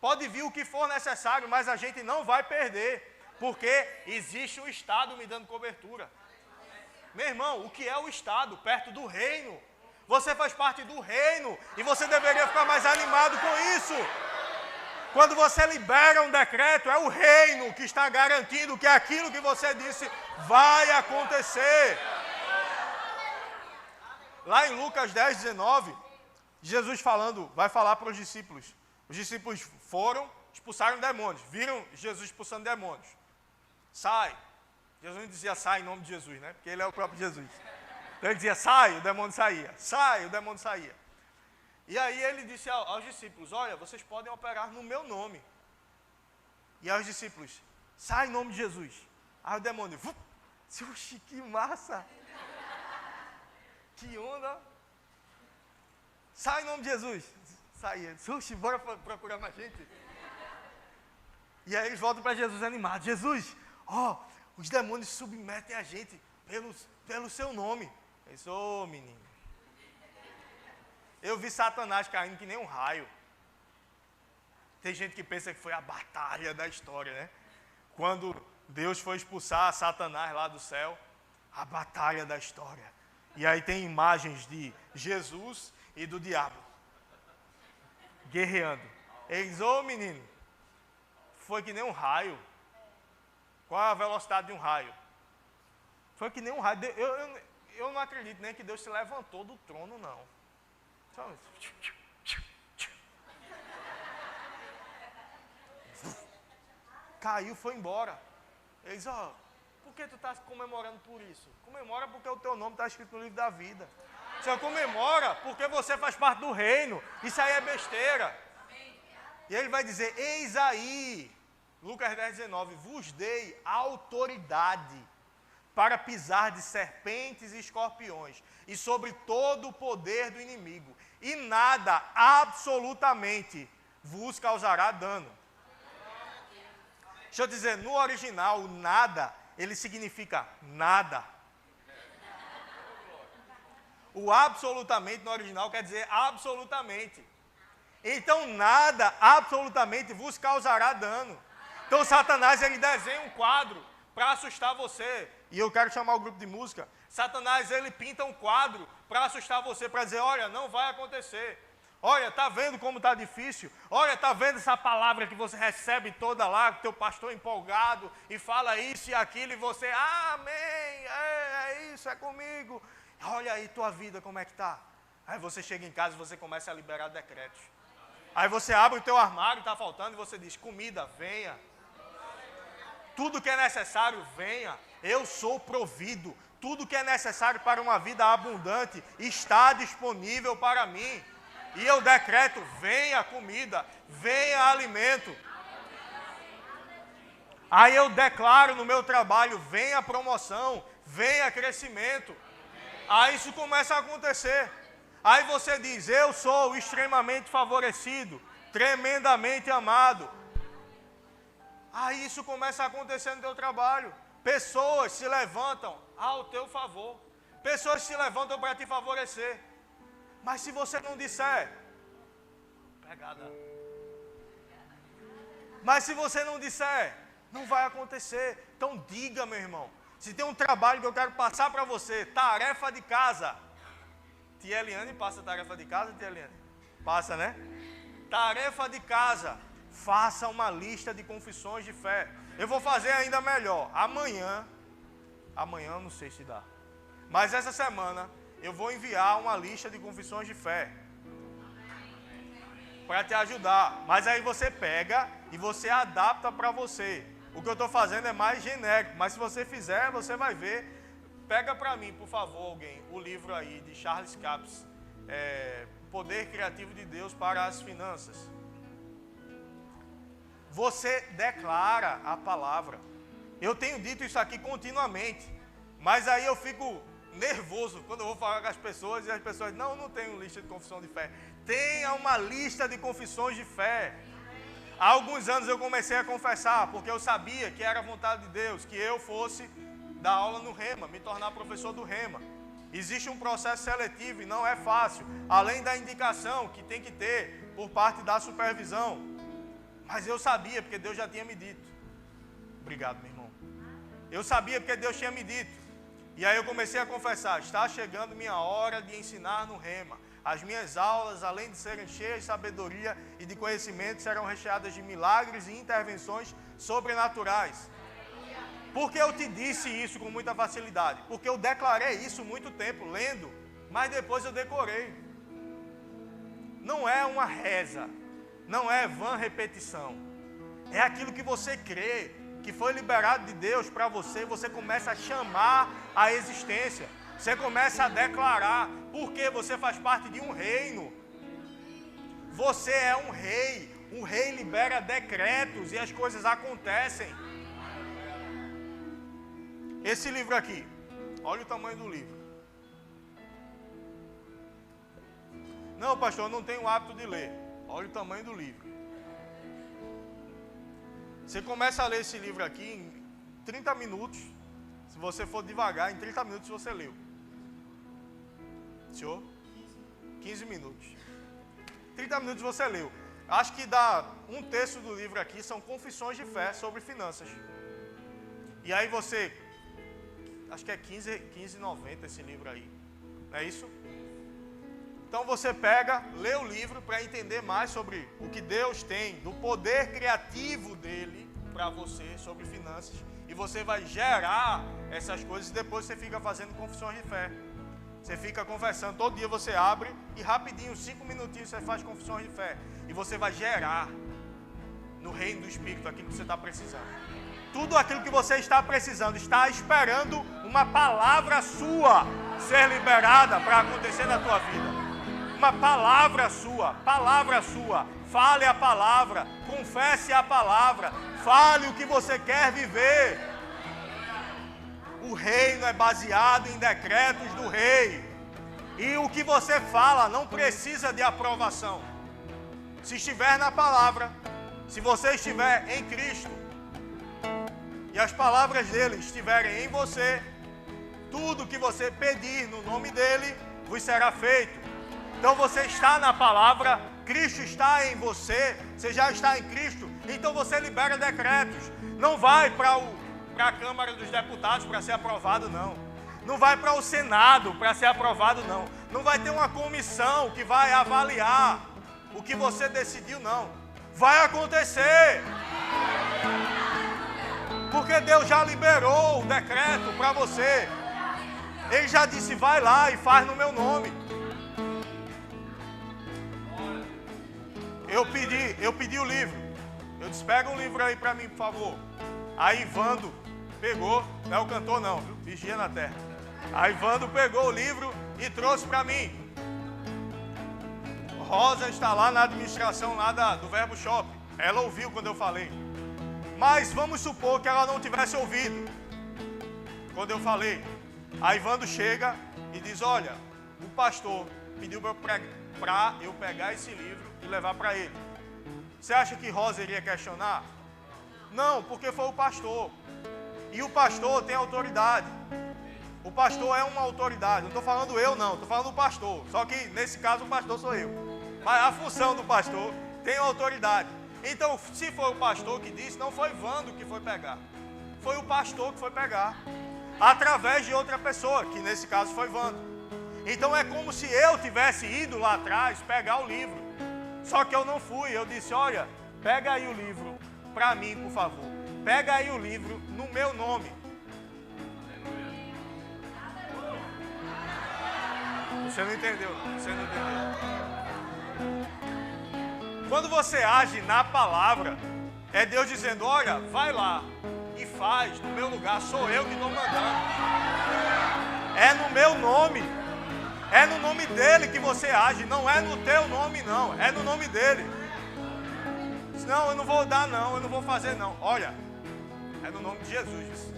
[SPEAKER 1] pode vir o que for necessário, mas a gente não vai perder, porque existe o Estado me dando cobertura. Meu irmão, o que é o Estado? Perto do reino. Você faz parte do reino, e você deveria ficar mais animado com isso. Quando você libera um decreto, é o reino que está garantindo que aquilo que você disse vai acontecer. Lá em Lucas 10, 19, Jesus falando, vai falar para os discípulos. Os discípulos foram, expulsaram demônios, viram Jesus expulsando demônios. Sai. Jesus não dizia sai em nome de Jesus, né? Porque ele é o próprio Jesus. Então ele dizia sai, o demônio saía. Sai, o demônio saía. E aí ele disse aos discípulos, olha, vocês podem operar no meu nome. E aí os discípulos, sai em nome de Jesus. Aí o demônio, oxi, que massa. Que onda. Sai em nome de Jesus. Saía. Oxi, bora procurar mais gente. E aí eles voltam para Jesus animados. Jesus, os demônios submetem a gente pelo seu nome. Eu disse, menino. Eu vi Satanás caindo que nem um raio. Tem gente que pensa que foi a batalha da história, né? Quando Deus foi expulsar Satanás lá do céu, a batalha da história. E aí tem imagens de Jesus e do diabo guerreando. Eles, menino, foi que nem um raio. Qual é a velocidade de um raio? Foi que nem um raio. Eu não acredito nem que Deus se levantou do trono, não. Só... Caiu, foi embora. Eles, por que tu está comemorando por isso? Comemora porque o teu nome está escrito no livro da vida. Só comemora porque você faz parte do reino. Isso aí é besteira. E ele vai dizer, eis aí, Lucas 10, 19, vos dei autoridade para pisar de serpentes e escorpiões e sobre todo o poder do inimigo. E nada, absolutamente, vos causará dano. Deixa eu dizer, no original, o nada, ele significa nada. O absolutamente no original quer dizer absolutamente. Então nada absolutamente vos causará dano. Então Satanás ele desenha um quadro para assustar você. E eu quero chamar o grupo de música. Satanás ele pinta um quadro para assustar você, para dizer, olha, não vai acontecer. Olha, está vendo como está difícil? Olha, está vendo essa palavra que você recebe toda lá, que teu pastor empolgado e fala isso e aquilo e você, amém, é isso, é comigo. Olha aí tua vida como é que está. Aí você chega em casa e você começa a liberar decretos. Aí você abre o teu armário, está faltando, e você diz, comida, venha. Tudo que é necessário, venha. Eu sou provido. Tudo que é necessário para uma vida abundante está disponível para mim. E eu decreto, venha comida, venha alimento. Aí eu declaro no meu trabalho, venha promoção, venha crescimento. Aí isso começa a acontecer. Aí você diz, eu sou extremamente favorecido, tremendamente amado. Aí isso começa a acontecer no teu trabalho. Pessoas se levantam ao teu favor. Pessoas se levantam para te favorecer. Mas se você não disser, pegada. Mas se você não disser, não vai acontecer. Então diga, meu irmão. Se tem um trabalho que eu quero passar para você, tarefa de casa. Tia Eliane passa tarefa de casa, tia Eliane? Passa, né? Tarefa de casa. Faça uma lista de confissões de fé. Eu vou fazer ainda melhor. Amanhã eu não sei se dá. Mas essa semana eu vou enviar uma lista de confissões de fé. Para te ajudar. Mas aí você pega e você adapta para você. O que eu estou fazendo é mais genérico. Mas se você fizer, você vai ver. Pega para mim, por favor, alguém, o livro aí de Charles Capps. Poder Criativo de Deus para as Finanças. Você declara a palavra. Eu tenho dito isso aqui continuamente. Mas aí eu fico nervoso quando eu vou falar com as pessoas e as pessoas dizem, não tenho lista de confissão de fé. Tenha uma lista de confissões de fé. Há alguns anos eu comecei a confessar, porque eu sabia que era a vontade de Deus, que eu fosse dar aula no Rema, me tornar professor do Rema. Existe um processo seletivo e não é fácil, além da indicação que tem que ter por parte da supervisão. Mas eu sabia, porque Deus já tinha me dito. Obrigado, meu irmão. Eu sabia porque Deus tinha me dito. E aí eu comecei a confessar, está chegando minha hora de ensinar no Rema. As minhas aulas, além de serem cheias de sabedoria e de conhecimento, serão recheadas de milagres e intervenções sobrenaturais. Por que eu te disse isso com muita facilidade? Porque eu declarei isso muito tempo, lendo, mas depois eu decorei. Não é uma reza, não é vã repetição. É aquilo que você crê, que foi liberado de Deus para você, você começa a chamar a existência. Você começa a declarar, porque você faz parte de um reino. Você é um rei libera decretos e as coisas acontecem. Esse livro aqui, olha o tamanho do livro. Não, pastor, eu não tenho o hábito de ler. Olha o tamanho do livro. Você começa a ler esse livro aqui em 30 minutos. Se você for devagar, em 30 minutos você leu. Senhor? 15 minutos. 30 minutos você leu. Acho que dá um terço do livro aqui são confissões de fé sobre finanças. E aí você... Acho que é 15,90 esse livro aí. Não é isso? Então você pega, lê o livro para entender mais sobre o que Deus tem, do poder criativo dele para você, sobre finanças. E você vai gerar essas coisas e depois você fica fazendo confissões de fé. Você fica conversando, todo dia você abre e rapidinho, 5 minutinhos você faz confissões de fé. E você vai gerar no reino do Espírito aquilo que você está precisando. Tudo aquilo que você está precisando, está esperando uma palavra sua ser liberada para acontecer na tua vida. Uma palavra sua, fale a palavra, confesse a palavra, fale o que você quer viver. O reino é baseado em decretos do rei. E o que você fala não precisa de aprovação. Se estiver na palavra, se você estiver em Cristo, e as palavras dele estiverem em você, tudo que você pedir no nome dele vos será feito. Então você está na palavra, Cristo está em você, você já está em Cristo, então você libera decretos. Não vai para a Câmara dos Deputados para ser aprovado, não. Não vai para o Senado para ser aprovado, não. Não vai ter uma comissão que vai avaliar o que você decidiu, não. Vai acontecer. Porque Deus já liberou o decreto para você. Ele já disse, vai lá e faz no meu nome. Eu pedi o livro. Eu disse, pega um livro aí para mim, por favor. Aí Ivando pegou, não é o cantor não, viu? Vigia na terra. Aí Ivando pegou o livro e trouxe para mim. Rosa está lá na administração lá do Verbo Shop. Ela ouviu quando eu falei. Mas vamos supor que ela não tivesse ouvido quando eu falei. Aí Ivando chega e diz, olha, o pastor pediu para eu pegar esse livro e levar para ele. Você acha que Rosa iria questionar? Não, porque foi o pastor. E o pastor tem autoridade. O pastor é uma autoridade. Não estou falando eu, não. Estou falando o pastor. Só que, nesse caso, o pastor sou eu. Mas a função do pastor tem autoridade. Então, se foi o pastor que disse, não foi Vando que foi pegar. Foi o pastor que foi pegar. Através de outra pessoa, que nesse caso foi Vando. Então, é como se eu tivesse ido lá atrás pegar o livro. Só que eu não fui. Eu disse, olha, pega aí o livro para mim, por favor. Pega aí o livro no meu nome. Você não entendeu, não. Você não entendeu. Quando você age na palavra, é Deus dizendo, olha, vai lá e faz no meu lugar, sou eu que estou mandando. É no meu nome. É no nome dele que você age, não é no teu nome, não. É no nome dele. Não, eu não vou dar, não. Eu não vou fazer, não. Olha, é no nome de Jesus.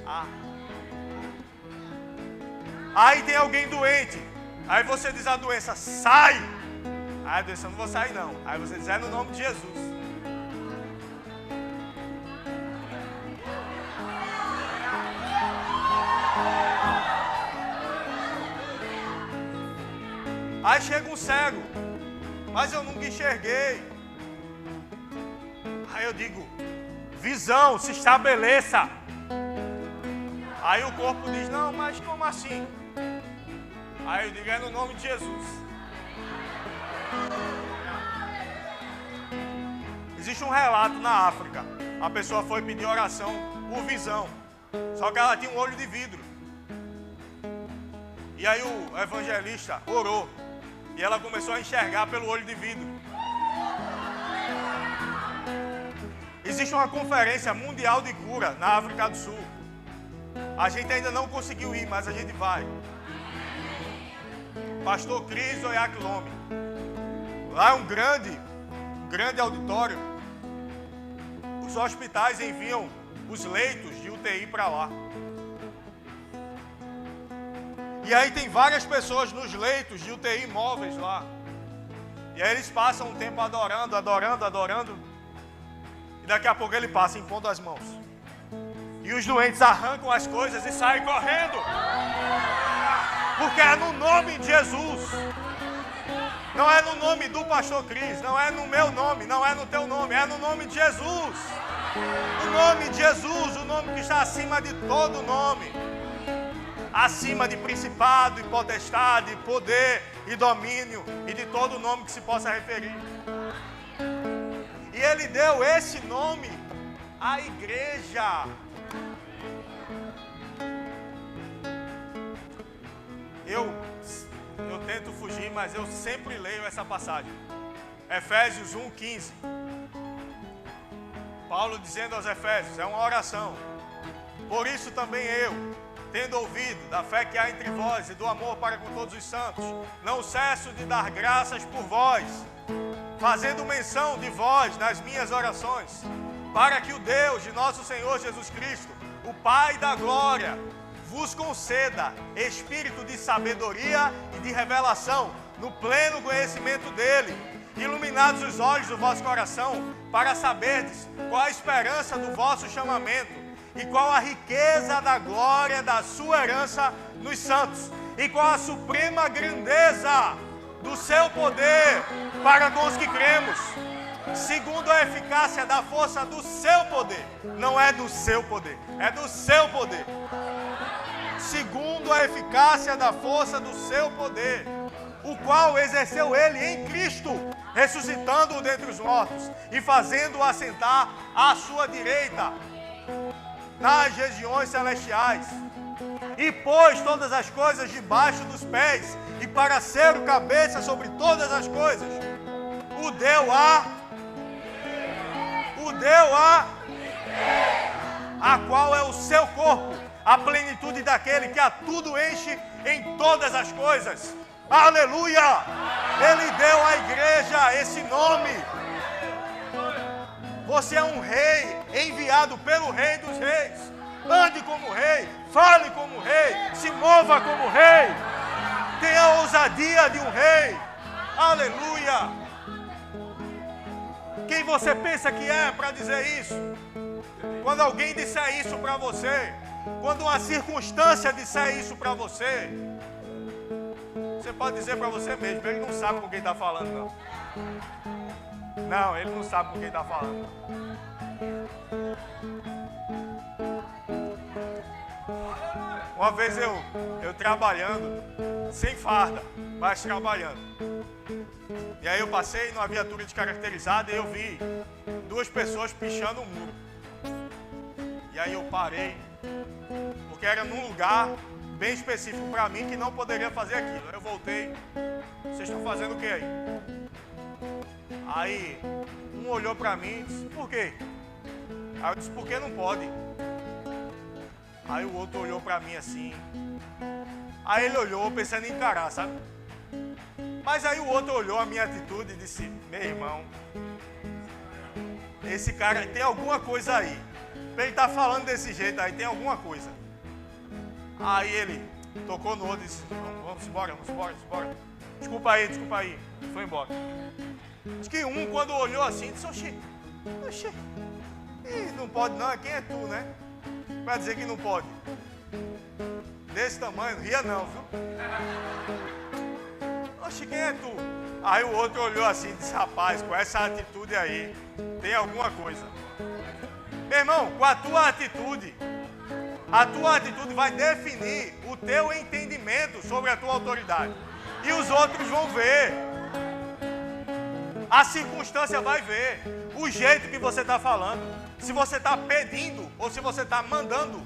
[SPEAKER 1] Aí tem alguém doente. Aí você diz à doença, sai. Aí a doença, não vou sair, não. Aí você diz, é no nome de Jesus. Aí chega um cego, mas eu nunca enxerguei. Aí eu digo, visão, se estabeleça. Aí o corpo diz, não, mas como assim? Aí eu digo, é no nome de Jesus. Existe um relato na África. A pessoa foi pedir oração por visão. Só que ela tinha um olho de vidro. E aí o evangelista orou. E ela começou a enxergar pelo olho de vidro. Existe uma conferência mundial de cura na África do Sul. A gente ainda não conseguiu ir, mas a gente vai. Pastor Cris Oyakhilome. Lá é um grande auditório. Os hospitais enviam os leitos de UTI para lá. E aí tem várias pessoas nos leitos de UTI móveis lá. E aí eles passam um tempo adorando. E daqui a pouco ele passa impondo as mãos. E os doentes arrancam as coisas e saem correndo. Porque é no nome de Jesus. Não é no nome do pastor Cris. Não é no meu nome. Não é no teu nome. É no nome de Jesus. O nome de Jesus. O nome que está acima de todo nome. Acima de principado e potestade, poder e domínio e de todo nome que se possa referir. E ele deu esse nome à igreja. Eu tento fugir, mas eu sempre leio essa passagem. Efésios 1:15. Paulo dizendo aos Efésios, é uma oração. Por isso também eu, tendo ouvido da fé que há entre vós e do amor para com todos os santos, não cesso de dar graças por vós, fazendo menção de vós nas minhas orações, para que o Deus de nosso Senhor Jesus Cristo, o Pai da glória, vos conceda espírito de sabedoria e de revelação, no pleno conhecimento dele, iluminados os olhos do vosso coração, para saberdes qual a esperança do vosso chamamento, E qual a riqueza da glória da sua herança nos santos? E qual a suprema grandeza do seu poder para com os que cremos? Segundo a eficácia da força do seu poder. Não é do seu poder, é do seu poder. Segundo a eficácia da força do seu poder, o qual exerceu ele em Cristo, ressuscitando-o dentre os mortos e fazendo-o assentar à sua direita nas regiões celestiais, e pôs todas as coisas debaixo dos pés, e para ser o cabeça sobre todas as coisas, o deu a qual é o seu corpo, a plenitude daquele que a tudo enche em todas as coisas. Aleluia! Ele deu à igreja esse nome. Você é um rei enviado pelo Rei dos Reis. Ande como rei, fale como rei, se mova como rei. Tenha a ousadia de um rei. Aleluia! Quem você pensa que é para dizer isso? Quando alguém disser isso para você, quando uma circunstância disser isso para você, você pode dizer para você mesmo, ele não sabe com quem está falando, não. Não, ele não sabe com quem está falando. Uma vez eu trabalhando, sem farda, mas trabalhando. E aí eu passei numa viatura descaracterizada e eu vi duas pessoas pichando um muro. E aí eu parei, porque era num lugar bem específico para mim que não poderia fazer aquilo. Eu voltei, vocês estão fazendo o que aí? Aí um olhou para mim e disse, por quê? Aí eu disse, porque não pode. Aí o outro olhou para mim assim. Aí ele olhou pensando em encarar, sabe? Mas aí o outro olhou a minha atitude e disse, meu irmão, esse cara tem alguma coisa aí. Ele está falando desse jeito aí, tem alguma coisa. Aí ele tocou no outro e disse, vamos embora. Desculpa aí. Foi embora. Diz que um, quando olhou assim, disse, oxi, não pode não, quem é tu, né? Para dizer que não pode. Desse tamanho, não ria não, viu? Oxi, quem é tu? Aí o outro olhou assim e disse, rapaz, com essa atitude aí, tem alguma coisa. Meu irmão, com a tua atitude vai definir o teu entendimento sobre a tua autoridade. E os outros vão ver. A circunstância vai ver. O jeito que você está falando. Se você está pedindo ou se você está mandando.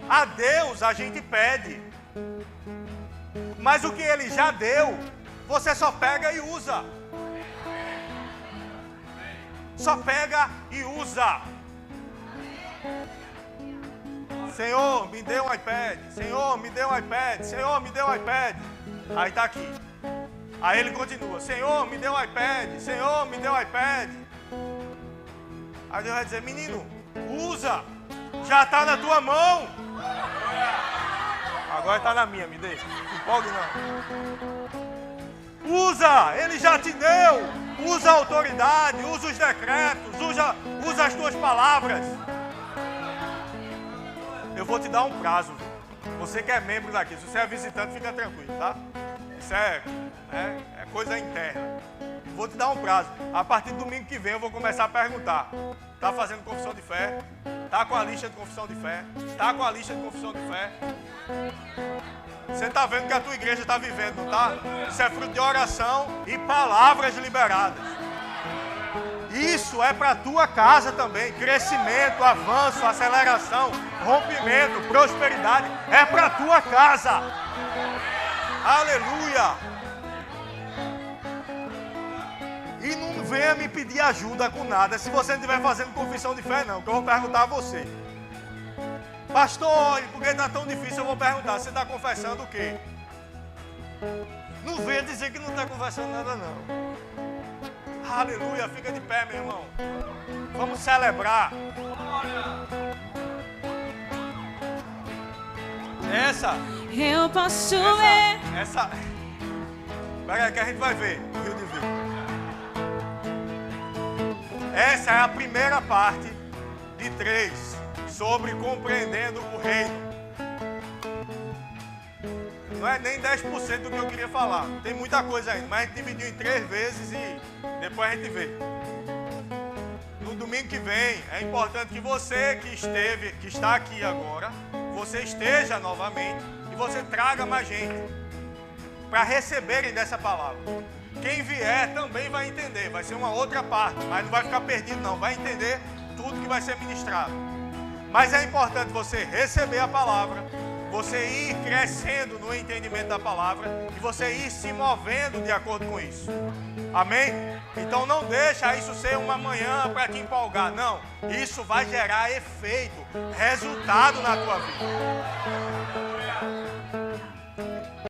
[SPEAKER 1] A Deus a gente pede. Mas o que Ele já deu, você só pega e usa. Só pega e usa. Senhor, me dê um iPad. Senhor, me dê um iPad. Senhor, me dê um iPad. Aí está aqui. Aí ele continua. Senhor, me dê um iPad. Senhor, me dê um iPad. Aí Deus vai dizer, menino, usa. Já está na tua mão. Agora está na minha, me dê. Não empolgue não. Usa, Ele já te deu. Usa a autoridade, usa os decretos, usa as tuas palavras. Eu vou te dar um prazo. Você que é membro daqui, se você é visitante, fica tranquilo, tá? Isso é coisa interna. Vou te dar um prazo. A partir do domingo que vem eu vou começar a perguntar. Está fazendo confissão de fé? Está com a lista de confissão de fé? Está com a lista de confissão de fé? Você está vendo que a tua igreja está vivendo, não está? Isso é fruto de oração e palavras liberadas. Isso é para a tua casa também. Crescimento, avanço, aceleração, rompimento, prosperidade. É para a tua casa. Aleluia. E não venha me pedir ajuda com nada se você não estiver fazendo confissão de fé, não. Que eu vou perguntar a você. Pastor, por que está tão difícil? Eu vou perguntar. Você está confessando o quê? Não venha dizer que não está confessando nada, não. Aleluia, fica de pé, meu irmão. Vamos celebrar.
[SPEAKER 2] Eu posso ver.
[SPEAKER 1] Pega aí que a gente vai ver o Rio de Vida. Essa é a primeira parte de 3. sobre compreendendo o reino. Não é nem 10% do que eu queria falar. Tem muita coisa ainda, mas a gente dividiu em 3 vezes e depois a gente vê. No domingo que vem, é importante que você que está aqui agora, você esteja novamente e você traga mais gente para receberem dessa palavra. Quem vier também vai entender, vai ser uma outra parte, mas não vai ficar perdido não, vai entender tudo que vai ser ministrado. Mas é importante você receber a palavra, você ir crescendo no entendimento da palavra e você ir se movendo de acordo com isso. Amém? Então não deixa isso ser uma manhã para te empolgar, não. Isso vai gerar efeito, resultado na tua vida.